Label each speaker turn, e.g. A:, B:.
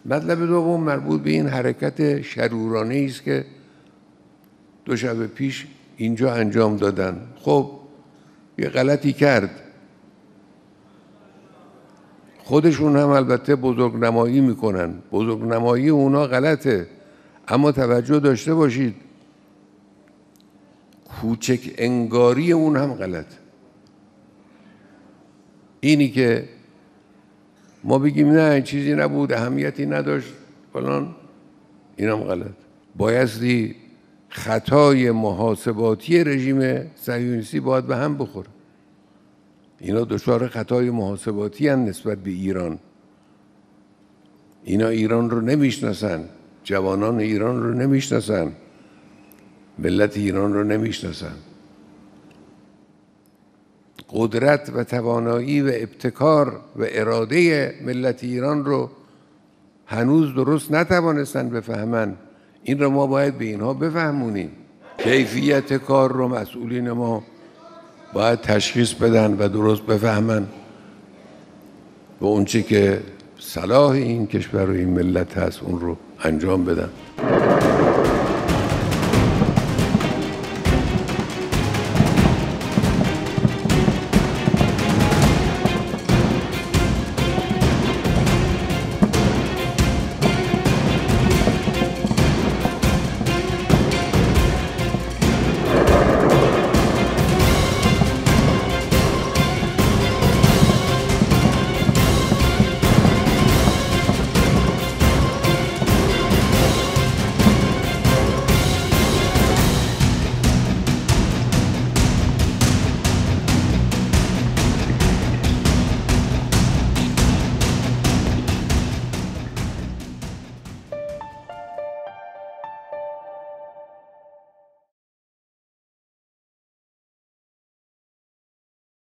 A: مطلب دوم مربوط به این حرکت شرورانه است که 2 شب پیش اینجا انجام دادن. خب یه غلطی کرد، خودشون هم البته بزرگنمایی میکنن، بزرگنمایی اونا غلطه، اما توجه داشته باشید کوچک انگاری اون هم غلط. اینی که ما بگیم نه چیزی نبود، اهمیتی نداشت فلان، اینم غلط. بایستی خطای محاسباتی رژیم صهیونیستی باید به هم بخوره. اینا دچار خطای محاسباتی هستند نسبت به ایران. اینا ایران رو نمیشناسن، جوانان ایران رو نمیشناسن، ملت ایران رو نمیشناسن. قدرت و توانایی و ابتکار و اراده ملت ایران رو هنوز درست نتوانستن بفهمن. این رو ما باید به اینها بفهمونیم. کیفیت کار رو مسئولین ما باید تشخیص بدن و درست بفهمن و اونچه که صلاح این کشور و این ملت هست اون رو انجام بدن.